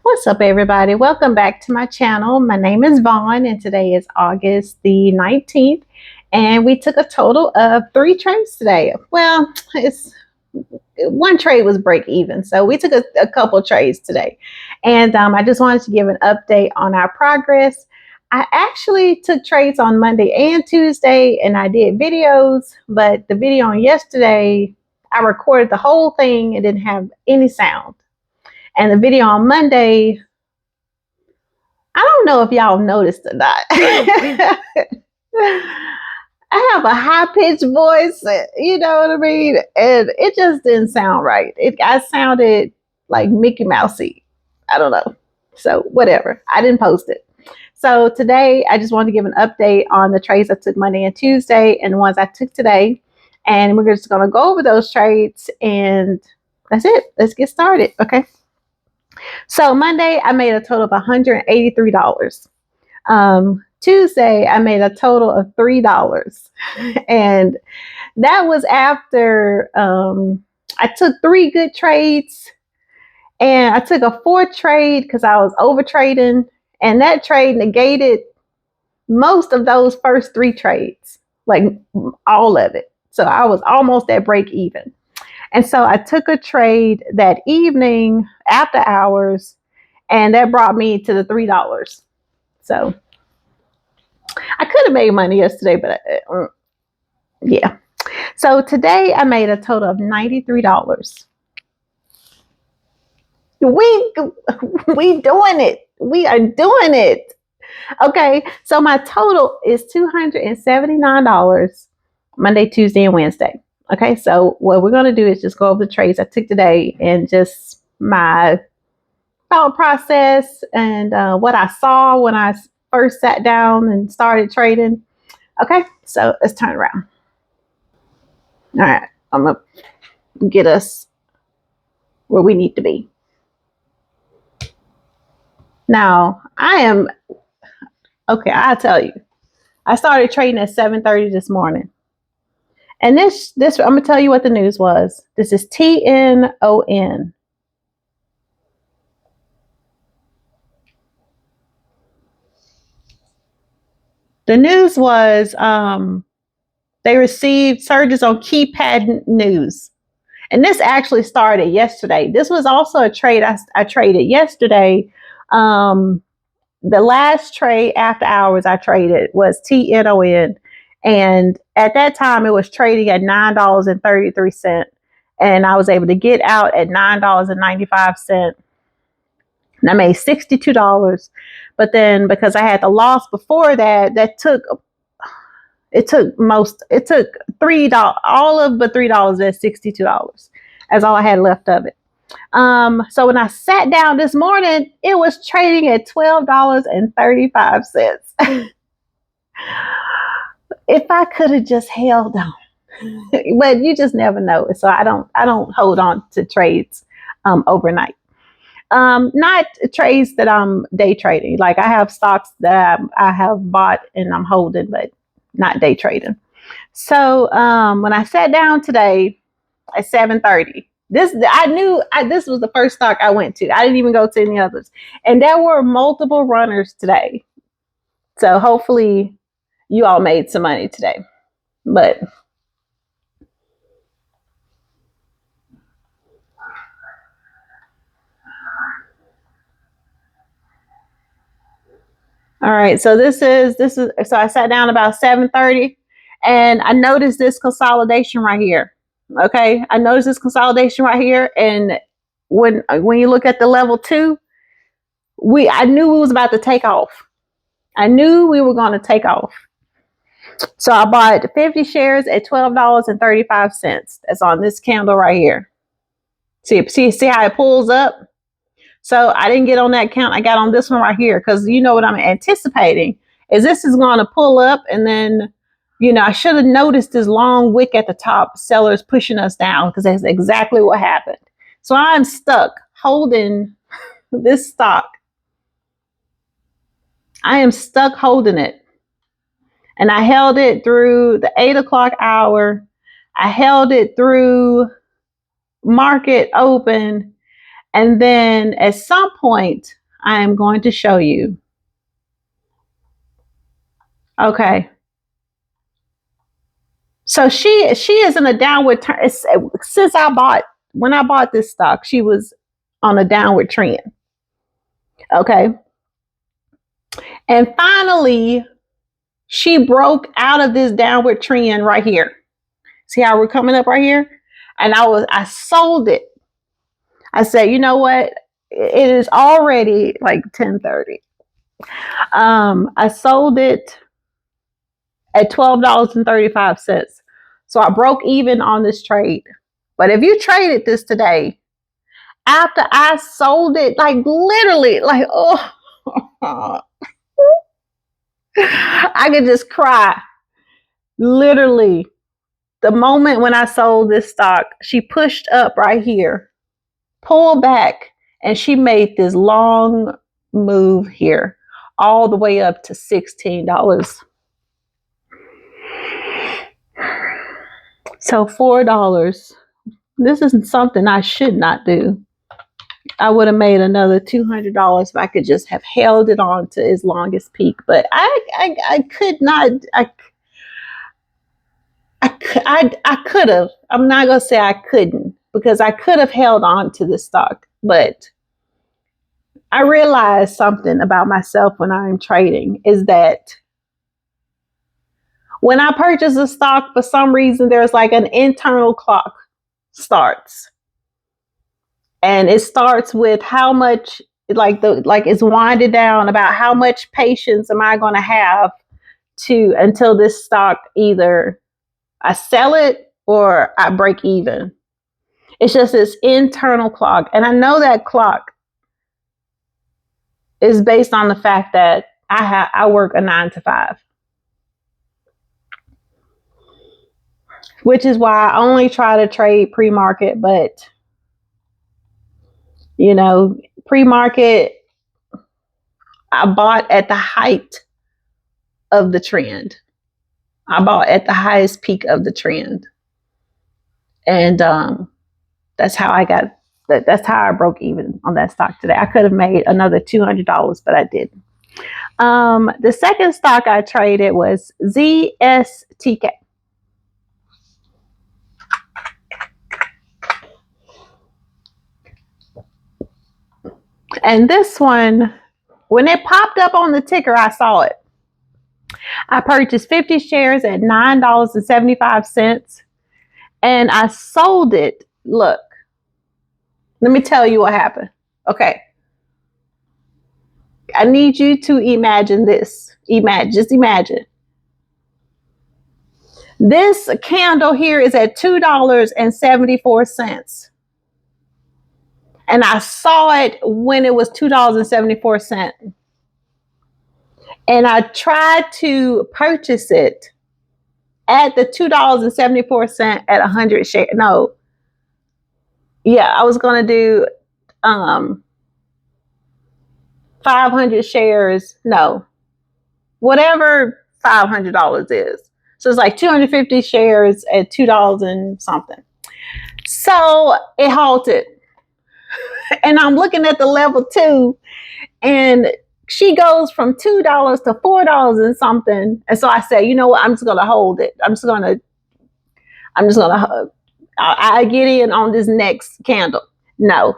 What's up, everybody? Welcome back to my channel. My name is Vaughn, and today is August the 19th, and we took a total of 3 trades today. Well, it's one trade was break even, so we took a couple trades today, and I just wanted to give an update on our progress. I actually took trades on Monday and Tuesday, and I did videos, but the video on yesterday, I recorded the whole thing and didn't have any sound. And the video on Monday, I don't know if y'all noticed or not. I have a high-pitched voice, you know what I mean? And it just didn't sound right. I sounded like Mickey Mousey. I don't know. So whatever. I didn't post it. So today, I just wanted to give an update on the trades I took Monday and Tuesday and the ones I took today. And we're just going to go over those trades, and that's it. Let's get started, okay? So Monday, I made a total of $183. Tuesday, I made a total of $3. And that was after I took 3 good trades. And I took a 4th trade because I was over trading. And that trade negated most of those first 3 trades, like all of it. So I was almost at break even. And so I took a trade that evening after hours, and that brought me to the $3. So I could have made money yesterday, but yeah. So today I made a total of $93. We doing it. We are doing it. Okay. So my total is $279 Monday, Tuesday, and Wednesday. Okay, so what we're going to do is just go over the trades I took today and just my thought process and what I saw when I first sat down and started trading. Okay, so let's turn around. All right, I'm going to get us where we need to be. Now, I'll tell you. I started trading at 7:30 this morning. And this I'm going to tell you what the news was. This is TNON. The news was they received surges on keypad news. And this actually started yesterday. This was also a trade I traded yesterday. The last trade after hours I traded was TNON. And at that time, it was trading at $9.33. And I was able to get out at $9.95. And I made $62. But then because I had the loss before that, it took $3, all of but $3 at $62. That's all I had left of it. So when I sat down this morning, it was trading at $12.35. If I could have just held on. But you just never know. So I don't hold on to trades overnight. Not trades that I'm day trading. Like I have stocks that I have bought and I'm holding, but not day trading. So when I sat down today at 7:30, I knew this was the first stock I went to. I didn't even go to any others, and there were multiple runners today. So hopefully you all made some money today. But all right, so this is so I sat down about 7:30 and I noticed this consolidation right here. Okay, I noticed this consolidation right here, and when you look at the level 2, I knew we was about to take off. I knew we were going to take off. So I bought 50 shares at $12.35. That's on this candle right here. See how it pulls up? So I didn't get on that count. I got on this one right here because you know what I'm anticipating is this is going to pull up, and then, you know, I should have noticed this long wick at the top, sellers pushing us down, because that's exactly what happened. So I'm stuck holding this stock. I am stuck holding it. And I held it through the 8 o'clock hour. I held it through market open. And then at some point, I am going to show you. Okay. So she is in a downward turn. Since when I bought this stock, she was on a downward trend. Okay. And finally, she broke out of this downward trend right here. See how we're coming up right here? And I sold it. I said, you know what? It is already like 10:30. I sold it at $12.35. So I broke even on this trade. But if you traded this today, after I sold it, like literally, like, oh, I could just cry. Literally, the moment when I sold this stock, she pushed up right here, pulled back, and she made this long move here, all the way up to $16. So $4. This isn't something I should not do. I would have made another $200 if I could just have held it on to its longest peak. But I could not. I could have. I'm not gonna say I couldn't, because I could have held on to the stock. But I realized something about myself when I'm trading is that when I purchase a stock, for some reason, there's like an internal clock starts. And it starts with how much, like it's winded down about how much patience am I going to have until this stock, either I sell it or I break even. It's just this internal clock. And I know that clock is based on the fact that I work a 9 to 5. Which is why I only try to trade pre-market, but pre-market, I bought at the height of the trend. I bought at the highest peak of the trend. And that's how I got that's how I broke even on that stock today. I could have made another $200, but I didn't. The second stock I traded was ZSTK. And this one, when it popped up on the ticker, I saw it. I purchased 50 shares at $9.75, and I sold it. Look, let me tell you what happened. Okay. I need you to imagine this. Just imagine. This candle here is at $2.74. And I saw it when it was $2.74. And I tried to purchase it at the $2.74 at 100 shares. No. Yeah, I was going to do 500 shares. No. Whatever $500 is. So it's like 250 shares at $2 and something. So it halted. And I'm looking at the level 2, and she goes from $2 to $4 and something. And so I said, you know what? I'm just going to hold it. I get in on this next candle. No.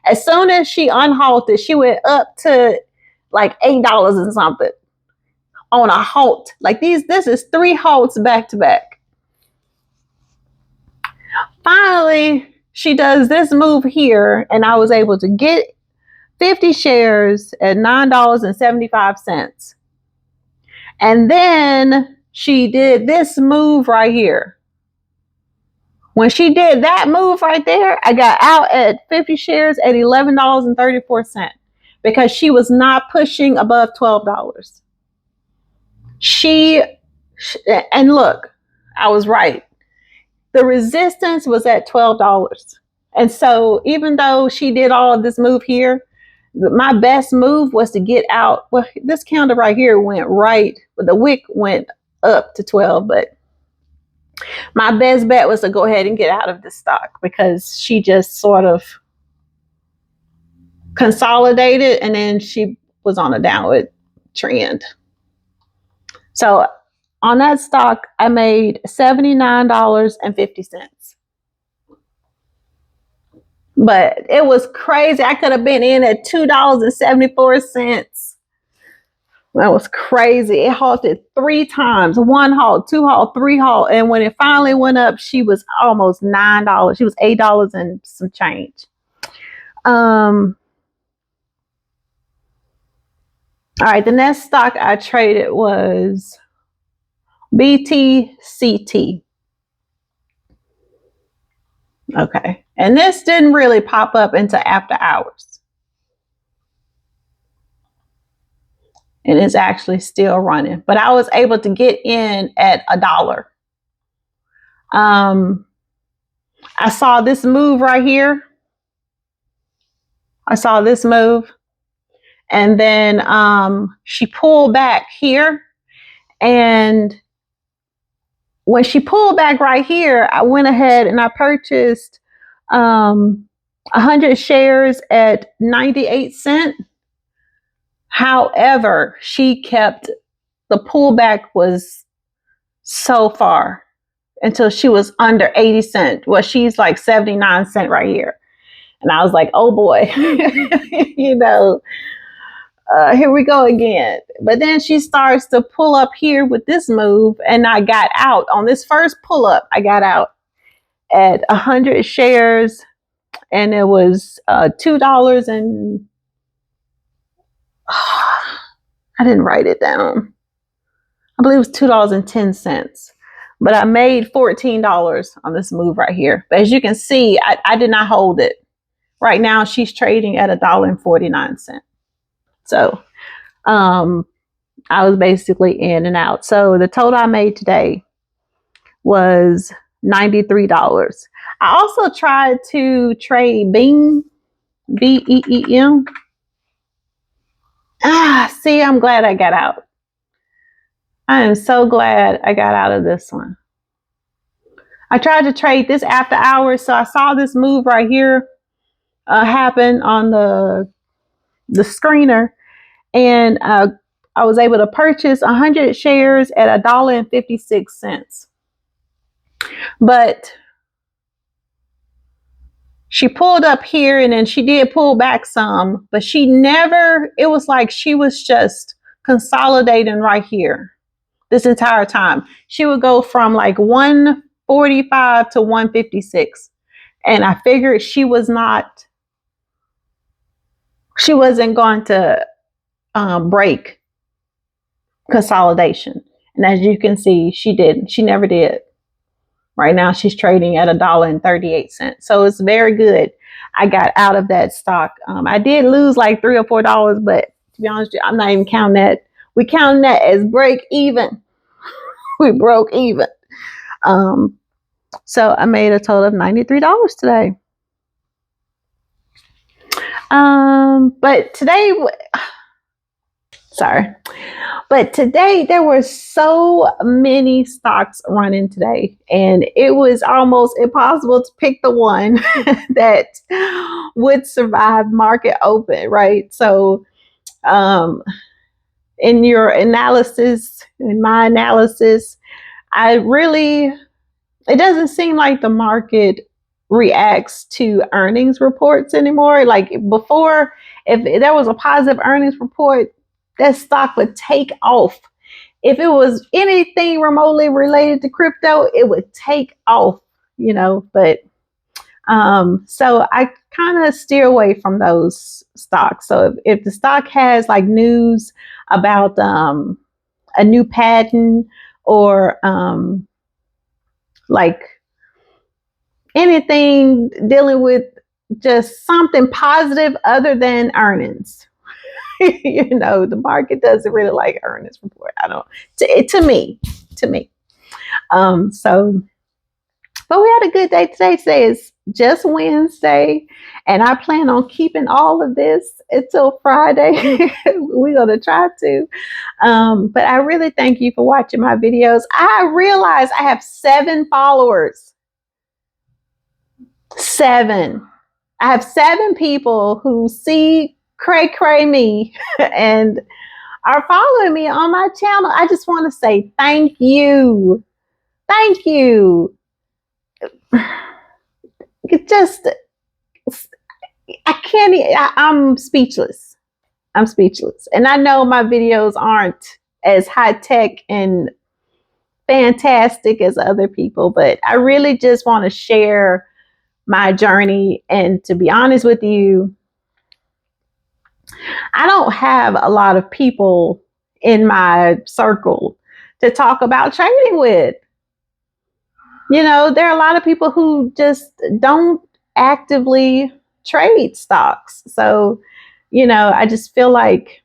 As soon as she unhalted, she went up to like $8 and something on a halt. Like this is 3 halts back to back. Finally, she does this move here, and I was able to get 50 shares at $9.75. And then she did this move right here. When she did that move right there, I got out at 50 shares at $11.34 because she was not pushing above $12. And look, I was right. The resistance was at $12. And so even though she did all of this move here, my best move was to get out. Well, this candle right here went right, but the wick went up to 12. But my best bet was to go ahead and get out of the stock because she just sort of consolidated, and then she was on a downward trend. So on that stock, I made $79.50. But it was crazy. I could have been in at $2.74. That was crazy. It halted 3 times. 1 halt, 2 halt, 3 halt. And when it finally went up, she was almost $9. She was $8 and some change. All right, the next stock I traded was BTCT. Okay. And this didn't really pop up into after hours. And it's actually still running. But I was able to get in at $1. I saw this move right here. I saw this move. And then she pulled back here. And when she pulled back right here, I went ahead and I purchased 100 shares at 98 cents. However, she kept, the pullback was so far until she was under 80 cents. Well, she's like 79 cents right here. And I was like, oh boy, you know, here we go again. But then she starts to pull up here with this move, and I got out on this first pull up. I got out at 100 shares, and it was $2 and I didn't write it down. I believe it was $2.10. But I made $14 on this move right here. But as you can see, I did not hold it. Right now, she's trading at $1.49. So I was basically in and out. So the total I made today was $93. I also tried to trade Beam, BEEM. See, I'm glad I got out. I am so glad I got out of this one. I tried to trade this after hours, so I saw this move right here happen on the screener, and I was able to purchase 100 shares at $1.56. But she pulled up here, and then she did pull back some, but she never, it was like she was just consolidating right here this entire time. She would go from like 145 to 156. And I figured she wasn't going to break consolidation. And as you can see, she didn't. She never did. Right now, she's trading at $1.38. So it's very good. I got out of that stock. I did lose like $3 or $4, but to be honest with you, I'm not even counting that. We counting that as break even. We broke even. So I made a total of $93 today. But today, sorry. But today there were so many stocks running today, and it was almost impossible to pick the one that would survive market open, right? So in your analysis, in my analysis, it doesn't seem like the market reacts to earnings reports anymore. Like before, if there was a positive earnings report, that stock would take off. If it was anything remotely related to crypto, it would take off, you know. But so I kind of steer away from those stocks. So if the stock has like news about a new patent, or like anything dealing with just something positive other than earnings, you know, the market doesn't really like earnings report. I don't, to me. So, but we had a good day today. Today is just Wednesday, and I plan on keeping all of this until Friday. We're going to try to. But I really thank you for watching my videos. I realize I have 7 followers. 7. I have 7 people who see cray me and are following me on my channel. I just want to say thank you. Thank you. It just, I can't, I'm speechless. I'm speechless. And I know my videos aren't as high tech and fantastic as other people, but I really just want to share my journey. And to be honest with you, I don't have a lot of people in my circle to talk about trading with. You know, there are a lot of people who just don't actively trade stocks. So, you know, I just feel like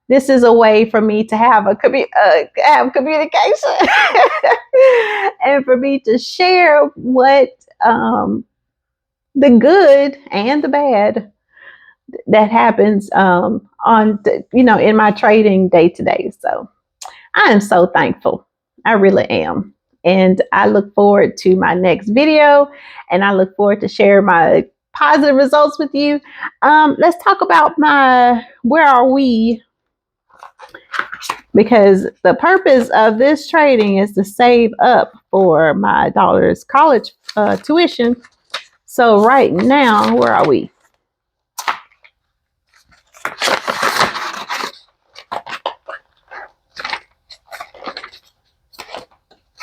this is a way for me to have have communication and for me to share what the good and the bad that happens in my trading day to day. So I am so thankful. I really am. And I look forward to my next video, and I look forward to share my positive results with you. Let's talk about where are we, because the purpose of this trading is to save up for my daughter's college tuition. So right now, where are we?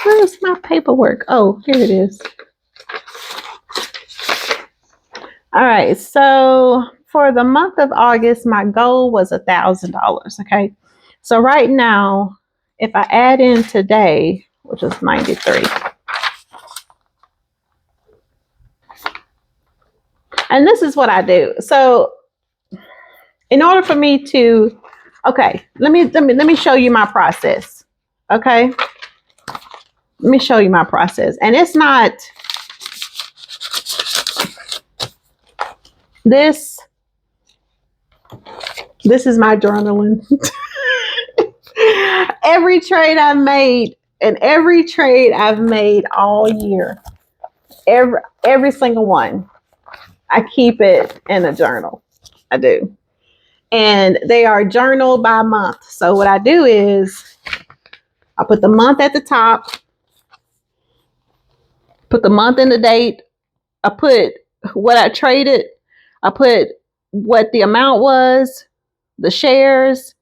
Where's my paperwork? Oh, here it is. All right, so for the month of August, my goal was $1,000. Okay, so right now, if I add in today, which is 93, and this is what I do. So, in order for me to, okay, let me show you my process. Okay, let me show you my process, and it's not this. This is my journaling. Every trade I've made, and every trade I've made all year, every single one, I keep it in a journal. I do. And they are journaled by month. So what I do is I put the month at the top, put the month and the date, I put what I traded, I put what the amount was, the shares,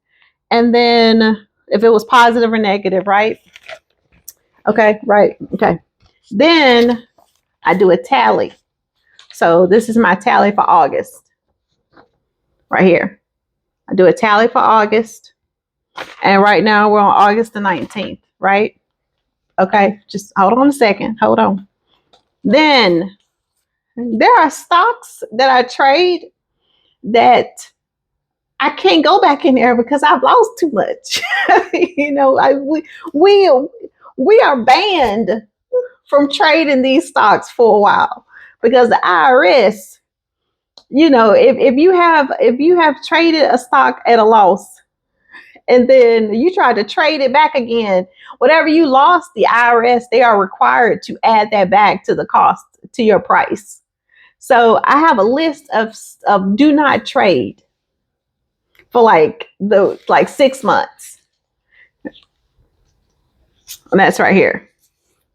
and then if it was positive or negative, right? Okay, right. Okay. Then I do a tally. So this is my tally for August. Right here. I do a tally for August. And right now we're on August the 19th, right? Okay, just hold on a second. Hold on. Then there are stocks that I trade that I can't go back in there because I've lost too much. You know, we are banned from trading these stocks for a while because the IRS, you know, if you have traded a stock at a loss and then you try to trade it back again, whatever you lost, the IRS, they are required to add that back to the cost, to your price. So I have a list of do not trade for like 6 months. And that's right here.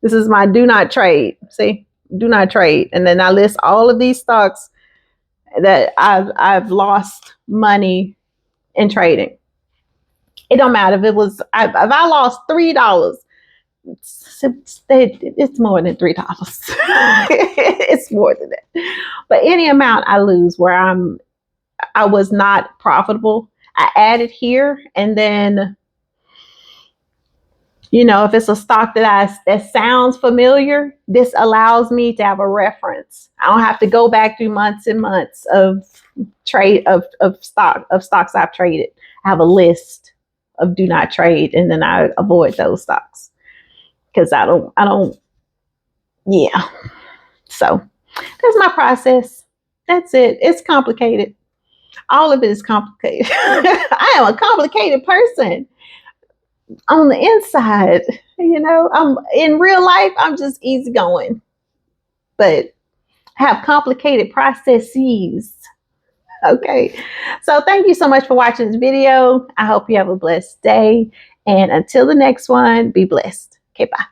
This is my do not trade. See, do not trade. And then I list all of these stocks that I've lost money in trading. It don't matter if if I lost $3. It's more than $3. It's more than that. But any amount I lose where I was not profitable, I add it here, and then, you know, if it's a stock that sounds familiar, this allows me to have a reference. I don't have to go back through months and months of stocks I've traded. I have a list of do not trade, and then I avoid those stocks because I don't. Yeah. So that's my process. That's it. It's complicated. All of it is complicated. I am a complicated person on the inside. You know, I'm in real life, I'm just easygoing. But have complicated processes. Okay. So thank you so much for watching this video. I hope you have a blessed day. And until the next one, be blessed. Okay, bye.